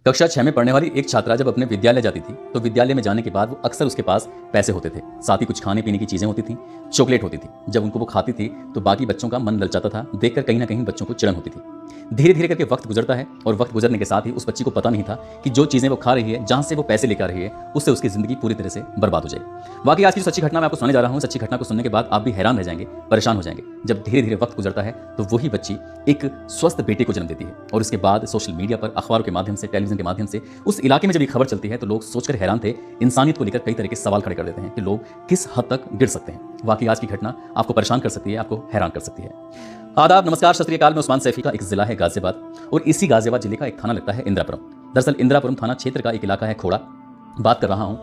कक्षा 6 में पढ़ने वाली एक छात्रा जब अपने विद्यालय जाती थी तो विद्यालय में जाने के बाद वो अक्सर उसके पास पैसे होते थे, साथ ही कुछ खाने पीने की चीजें होती थी, चॉकलेट होती थी। जब उनको वो खाती थी तो बाकी बच्चों का मन ललचाता था, देखकर कहीं ना कहीं बच्चों को चिढ़न होती थी। धीरे धीरे करके वक्त गुजरता है और वक्त गुजरने के साथ ही उस बच्ची को पता नहीं था कि जो चीजें वो खा रही है, जहां से वो पैसे लेकर रही है, उससे उसकी जिंदगी पूरी तरह से बर्बाद हो जाएगी। बाकी आज की जो सच्ची घटना मैं आपको सुनाने जा रहा हूं, सच्ची घटना को सुनने के बाद आप भी हैरान रह जाएंगे, परेशान हो जाएंगे। जब धीरे धीरे वक्त गुजरता है तो वही बच्ची एक स्वस्थ बेटे को जन्म देती है और उसके बाद सोशल मीडिया पर, अखबारों के माध्यम से, टेलीविजन के माध्यम से उस इलाके में जब ये खबर चलती है तो लोग सोचकर हैरान थे, इंसानियत को लेकर कई तरह के सवाल खड़े कर देते हैं कि लोग किस हद तक गिर सकते हैं। वाकई आज की घटना आपको परेशान कर सकती है, आपको हैरान कर सकती है। आदाब, नमस्कार, सत श्री अकाल। में उस्मान सैफी का एक जिला है गाजियाबाद और इसी गाजियाबाद जिले का एक थाना लगता है इंदिरापुरम। दरअसल इंदिरापुरम थाना क्षेत्र का एक इलाका है खोड़ा। बात कर रहा हूं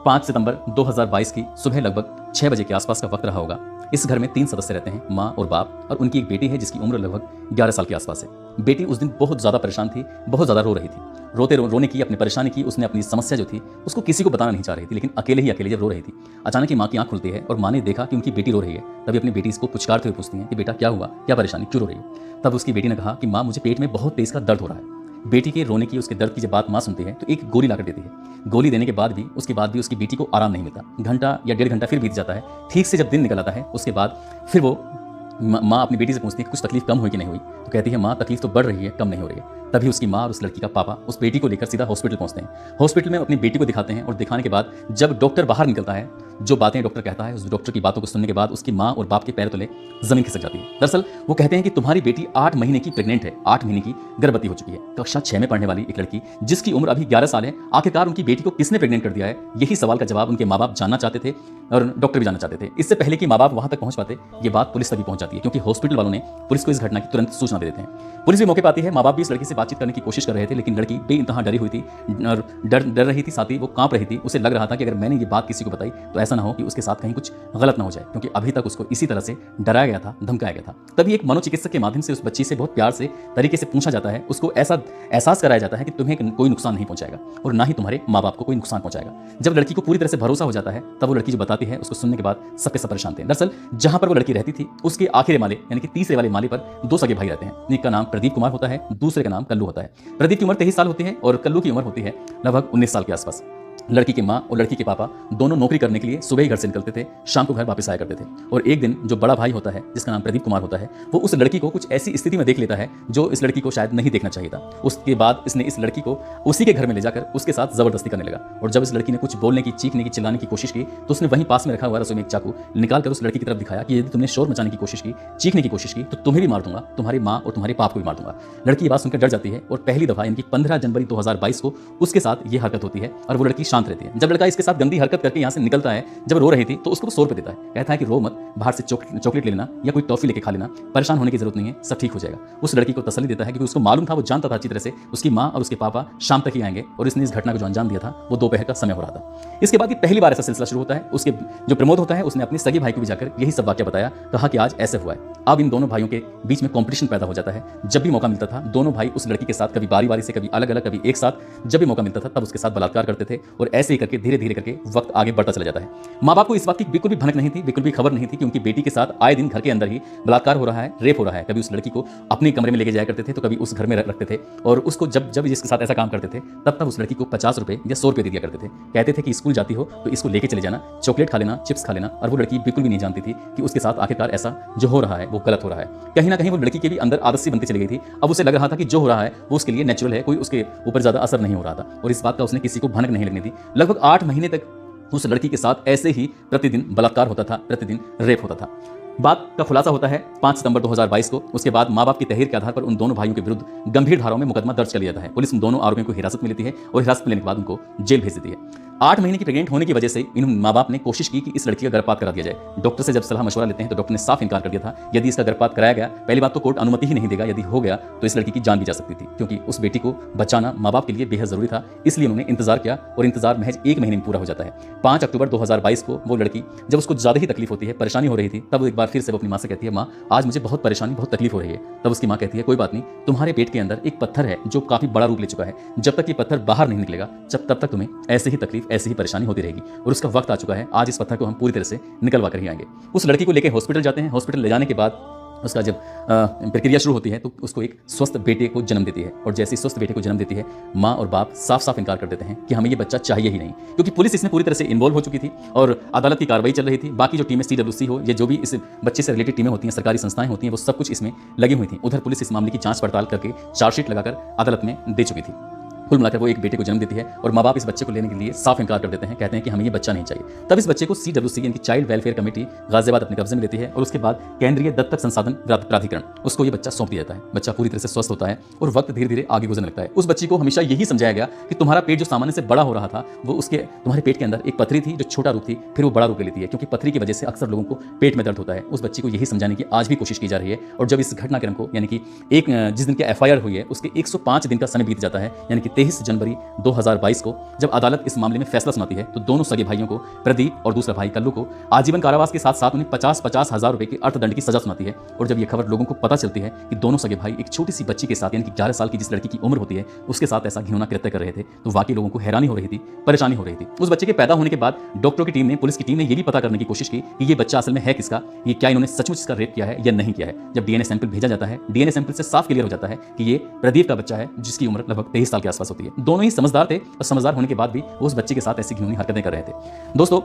5 सितंबर 2022 की सुबह लगभग 6 बजे के आसपास का वक्त रहा होगा। इस घर में 3 सदस्य रहते हैं, माँ और बाप, और उनकी एक बेटी है जिसकी उम्र लगभग 11 साल के आसपास है। बेटी उस दिन बहुत ज़्यादा परेशान थी, बहुत ज़्यादा रो रही थी। रोने की, अपनी परेशानी की, उसने अपनी समस्या जो थी उसको किसी को बताना नहीं चाह रही थी, लेकिन अकेले जब रो रही थी, अचानक ही माँ की आंख खुलती है और माँ ने देखा कि उनकी बेटी रो रही है। तभी अपनी बेटी इसको पुचकारते हुए पूछती है कि बेटा क्या हुआ, क्या परेशानी, क्यों रो रही है। तब उसकी बेटी ने कहा कि माँ मुझे पेट में बहुत तेज का दर्द हो रहा है। बेटी के रोने की, उसके दर्द की जब बात माँ सुनती है तो एक गोली लाकर देती है। गोली देने के बाद भी उसकी बेटी को आराम नहीं मिलता। घंटा या 1.5 घंटा फिर बीत जाता है। ठीक से जब दिन निकल आता है उसके बाद फिर वो माँ अपनी बेटी से पूछती है कि कुछ तकलीफ कम हुई कि नहीं हुई। तो कहती है माँ तकलीफ तो बढ़ रही है, कम नहीं हो रही है। तभी उसकी माँ और उस लड़की का पापा उस बेटी को लेकर सीधा हॉस्पिटल पहुंचते हैं। हॉस्पिटल में अपनी बेटी को दिखाते हैं और दिखाने के बाद जब डॉक्टर बाहर निकलता है, जो बातें डॉक्टर कहता है, उस डॉक्टर की बातों को सुनने के बाद उसकी माँ और बाप के पैर तले जमीन खिसक जाती है। दरअसल वो कहते हैं कि तुम्हारी बेटी 8 महीने की प्रेग्नेंट है, 8 महीने की गर्भवती हो चुकी है। कक्षा 6 में पढ़ने वाली एक लड़की जिसकी उम्र अभी 11 साल है, आखिरकार उनकी बेटी को किसने प्रेग्नेंट कर दिया है, यही सवाल का जवाब उनके माँ बाप जानना चाहते थे और डॉक्टर भी जानना चाहते थे। इससे पहले कि माँ बाप वहां तक पहुंच पाते, ये बात पुलिस तक भी पहुंच जाती है, क्योंकि हॉस्पिटल वालों ने पुलिस को इस घटना की तुरंत सूचना दे देते हैं। पुलिस भी मौके पर आती है। माँ बाप भी इस लड़की से बातचीत करने की कोशिश कर रहे थे, लेकिन लड़की बेइंतहा डरी हुई थी और डर रही थी, साथ ही वो कांप रही थी। उसे लग रहा था कि अगर मैंने ये बात किसी को बताई तो ऐसा ना हो कि उसके साथ कहीं कुछ गलत ना हो जाए, क्योंकि अभी तक उसको इसी तरह से डराया गया था, धमकाया गया था। तभी एक मनोचिकित्सक के माध्यम से उस बच्ची से बहुत प्यार से तरीके से पूछा जाता है, उसको ऐसा एहसास कराया जाता है कि तुम्हें कोई नुकसान नहीं पहुंचाएगा और ना ही तुम्हारे माँ बाप को कोई नुकसान पहुंचाएगा। जब लड़की को पूरी तरह से भरोसा हो जाता है तब वो लड़की जो बताती है उसको सुनने के बाद सबके सब परेशान थे। दरअसल जहां पर वो लड़की रहती थी उसके आखिरी माले यानी कि तीसरे वाले माले पर 2 सगे भाई रहते हैं। एक का नाम प्रदीप कुमार होता है, दूसरे का नाम कल्लू होता है। प्रदीप की उम्र 23 साल होती है और कल्लू की उम्र होती है लगभग 19 साल के आसपास। लड़की की माँ और लड़की के पापा दोनों नौकरी करने के लिए सुबह ही घर से निकलते थे, शाम को घर वापस आया करते थे। और एक दिन जो बड़ा भाई होता है जिसका नाम प्रदीप कुमार होता है, वो उस लड़की को कुछ ऐसी स्थिति में देख लेता है जो इस लड़की को शायद नहीं देखना चाहिए था। उसके बाद इसने इस लड़की को उसी के घर में ले जाकर उसके साथ जबरदस्ती करने लगा। और जब इस लड़की ने कुछ बोलने की, चीखने की, चिल्लाने की कोशिश की तो उसने वहीं पास में रखा हुआ रसोई में एक चाकू निकाल कर उस लड़की की तरफ दिखाया कि यदि तुमने शोर मचाने की कोशिश की, चीखने की कोशिश की तो तुम्हें भी मार दूंगा, तुम्हारी माँ और तुम्हारे बाप को भी मार दूंगा। लड़की ये बात सुनकर डर जाती है और पहली दफा यानी कि 15 जनवरी 2022 को उसके साथ ये हरकत होती है और वो लड़की शांत रहती है। जब लड़का इसके साथ गंदी हरकत करके यहाँ से निकलता है, जब रो रही थी तो उसको 100 रुपए देता है, कहता है कि रो मत, बाहर से चॉकलेट ले लेना या कोई टॉफी लेके खा लेना, परेशान होने की जरूरत नहीं है, सब ठीक हो जाएगा। उस लड़की को तसल्ली देता है क्योंकि उसको मालूम था, वो जानता था अच्छी तरह से उसकी माँ और उसके पापा शाम तक ही आएंगे और इसने इस घटना को जो अंजाम दिया था वो दोपहर का समय हो रहा था। इसके बाद पहली बार ऐसा सिलसिला शुरू होता है। उसके जो प्रमोद होता है उसने अपने सगे भाई को भी जाकर यही सब वाक्य बताया, कहा कि आज ऐसे हुआ है। अब इन दोनों भाइयों के बीच में कॉम्पिटिशन पैदा हो जाता है। जब भी मौका मिलता था दोनों भाई उस लड़की के साथ कभी बारी बारी से, कभी अलग अलग, कभी एक साथ, जब भी मौका मिलता था तब उसके साथ बलात्कार करते थे और ऐसे ही करके धीरे धीरे करके वक्त आगे बढ़ता चला जाता है। माँ बाप को इस बात की बिल्कुल भी भनक नहीं थी, बिल्कुल भी खबर नहीं थी कि उनकी बेटी के साथ आए दिन घर के अंदर ही बलात्कार हो रहा है, रेप हो रहा है। कभी उस लड़की को अपने कमरे में लेके जाया करते थे तो कभी उस घर में रखते थे और उसको जब जिसके साथ ऐसा काम करते थे तब उस लड़की को 50 रुपए या 100 रुपए दे दिया करते थे। कहते थे कि स्कूल जाती हो तो इसको लेके चले जाना, चॉकलेट खा लेना, चिप्स खा लेना। और वो लड़की बिल्कुल भी नहीं जानती थी कि उसके साथ आखिरकार ऐसा जो हो रहा है वो गलत हो रहा है। कहीं ना कहीं वो लड़की के भी अंदर आदत सी बनती चली गई थी। अब उसे लग रहा था कि जो हो रहा है वो उसके लिए नेचुरल है, कोई उसके ऊपर ज्यादा असर नहीं हो रहा था और इस बात का उसने किसी को भनक नहीं लगने दी। लगभग 8 महीने तक उस लड़की के साथ ऐसे ही प्रतिदिन बलात्कार होता था, प्रतिदिन रेप होता था। बात का खुलासा होता है 5 सितंबर 2022 को। उसके बाद माँ बाप की तहरीर के आधार पर उन दोनों भाइयों के विरुद्ध गंभीर धाराओं में मुकदमा दर्ज कर लिया जाता है। पुलिस उन दोनों आरोपियों को हिरासत में लेती है और हिरासत में लेने के बाद उनको जेल भेज देती है। 8 महीने की प्रेग्नेंट होने की वजह से इन माँ बाप ने कोशिश की कि इस लड़की का गर्भपात करा दिया जाए। डॉक्टर से जब सलाह मशवरा लेते हैं तो डॉक्टर ने साफ इनकार कर दिया था, यदि इसका गर्भपात कराया गया, पहली बात तो कोर्ट अनुमति ही नहीं देगा, यदि हो गया तो इस लड़की की जान भी जा सकती थी, क्योंकि उस बेटी को बचाना माँ बाप के लिए बेहद जरूरी था। इसलिए उन्होंने इंतजार किया और इंतजार महज 1 महीने में पूरा हो जाता है। 5 अक्टूबर 2022 को वो लड़की जब उसको ज्यादा ही तकलीफ होती है, परेशानी हो रही थी, तब वो एक बार फिर से वो अपनी माँ से कहती है, माँ आज मुझे बहुत परेशानी, बहुत तकलीफ हो रही है। तब उसकी माँ कहती है, कोई बात नहीं, तुम्हारे पेट के अंदर एक पत्थर है जो काफी बड़ा रूप ले चुका है, जब तक ये पत्थर बाहर नहीं निकलेगा तब तक तुम्हें ऐसे ही तकलीफ, ऐसे ही परेशानी होती रहेगी और उसका वक्त आ चुका है, आज इस पत्थर को हम पूरी तरह से निकलवा कर ही आएंगे। उस लड़की को लेकर हॉस्पिटल जाते हैं। हॉस्पिटल ले जाने के बाद उसका जब प्रक्रिया शुरू होती है तो उसको एक स्वस्थ बेटे को जन्म देती है, और जैसे स्वस्थ बेटे को जन्म देती है माँ और बाप साफ साफ इनकार कर देते हैं कि हमें ये बच्चा चाहिए ही नहीं, क्योंकि पुलिस इसमें पूरी तरह से इन्वॉल्व हो चुकी थी और अदालत की कार्रवाई चल रही थी। बाकी जो टीमें CWC हो या जो भी इस बच्चे से रिलेटेड टीमें होती हैं, सरकारी संस्थाएं होती हैं, वो सब कुछ इसमें लगी हुई थी। उधर पुलिस इस मामले की जांच पड़ताल करके चार्जशीट लगाकर अदालत में दे चुकी थी। कुल मिलाकर वो एक बेटे को जन्म देती है और माँ बाप इस बच्चे को लेने के लिए साफ इनकार कर देते हैं, कहते हैं कि हमें ये बच्चा नहीं चाहिए। तब इस बच्चे को CWC यानी कि चाइल्ड वेलफेयर कमेटी गाजियाबाद अपने कब्जे में लेती है और उसके बाद केंद्रीय दत्तक संसाधन प्राधिकरण उसको ये बच्चा सौंप दिया जाता है। बच्चा पूरी तरह से स्वस्थ होता है और वक्त धीरे धीरे आगे गुजरने लगता है। उस बच्ची को हमेशा यही समझाया गया कि तुम्हारा पेट जो सामान्य से बड़ा हो रहा था, वो उसके तुम्हारे पेट के अंदर एक पथरी थी जो छोटा रूप थी, फिर वो बड़ा रूप ले लेती है, क्योंकि पथरी की वजह से अक्सर लोगों को पेट में दर्द होता है। उस बच्ची को यही समझाने की आज भी कोशिश की जा रही है। और जब इस घटनाक्रम को यानी कि जिस दिन की FIR हुई है उसके 105 दिन का समय बीत जाता है, यानी कि 23 जनवरी 2022 को जब अदालत इस मामले में फैसला सुनाती है, तो दोनों सगे भाइयों को, प्रदीप और दूसरा भाई कल्लू को, आजीवन कारावास के साथ साथ उन्हें 50-50 हज़ार रुपए के अर्थदंड की सजा सुनाती है। और जब यह खबर लोगों को पता चलती है कि दोनों सगे भाई एक छोटी सी बच्ची के साथ यानी कि 11 साल की जिस लड़की की उम्र होती है उसके साथ ऐसा घिनौना कृत्य कर रहे थे, तो वाकई लोगों को हैरानी हो रही थी, परेशानी हो रही थी। उस बच्चे के पैदा होने के बाद डॉक्टरों की टीम ने, पुलिस की टीम ने यह भी पता करने की कोशिश की कि ये बच्चा असल में है किसका, ये क्या इन्होंने सचमुच इसका रेप किया है या नहीं किया है। जब DNA सैंपल भेजा जाता है, DNA सैंपल से साफ क्लियर हो जाता है कि ये प्रदीप का बच्चा है जिसकी उम्र लगभग 23 साल के आसपास होती है। दोनों ही समझदार थे और समझदार होने के बाद भी उस बच्चे के साथ ऐसी घिनौनी हरकतें कर रहे थे। दोस्तों,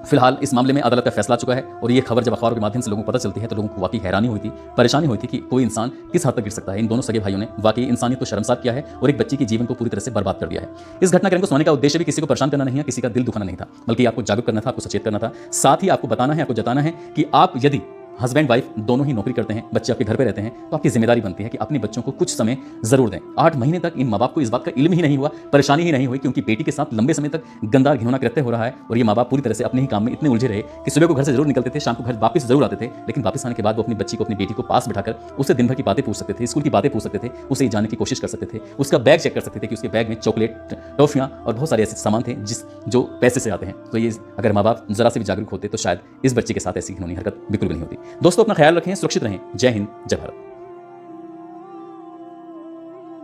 फिलहाल इस मामले में अदालत का फैसला आ चुका है और ये खबर जब अखबारों के माध्यम से लोगों को पता चलती है तो लोगों को वाकई हैरानी हुई थी, परेशानी हुई थी कि कोई इंसान किस हद तक गिर सकता है। इन दोनों सगे भाइयों ने वाकई इंसानियत को शर्मसार किया है और एक बच्ची के जीवन को पूरी तरह से बर्बाद कर दिया है। इस घटनाक्रम को सुनाने का उद्देश्य भी किसी को परेशान करना नहीं है, किसी का दिल दुखाना नहीं था, बल्कि आपको जागरूक करना था, आपको सचेत करना था। साथ ही आपको बताना है, आपको जताना है कि आप यदि हस्बैंड वाइफ दोनों ही नौकरी करते हैं, बच्चे आपके घर पे रहते हैं, तो आपकी जिम्मेदारी बनती है कि अपने बच्चों को कुछ समय जरूर दें। 8 महीने तक इन माँ बाप को इस बात का इल्म ही नहीं हुआ, परेशानी ही नहीं हुई कि उनकी बेटी के साथ लंबे समय तक गंदा घिनौना कृत्य हो रहा है। और ये माँ बाप पूरी तरह से अपने ही काम में इतने उलझे रहे कि सुबह को घर से जरूर निकलते थे, शाम को घर वापस जरूर आते थे, लेकिन वापस आने के बाद वो अपनी बच्ची को, अपनी बेटी को पास बिठाकर उससे दिन भर की बातें पूछ सकते थे, स्कूल की बातें पूछ सकते थे, उसे जानने की कोशिश कर सकते थे, उसका बैग चेक कर सकते थे कि उसके बैग में चॉकलेट, टॉफियाँ और बहुत सारे ऐसे सामान थे जो पैसे से आते हैं। तो ये अगर माँ बाप जरा से भी जागरूक होते तो शायद इस बच्चे के साथ ऐसी घिनौनी हरकत बिल्कुल भी नहीं होती। दोस्तों, अपना ख्याल रखें, सुरक्षित रहें। जय हिंद, जय भारत।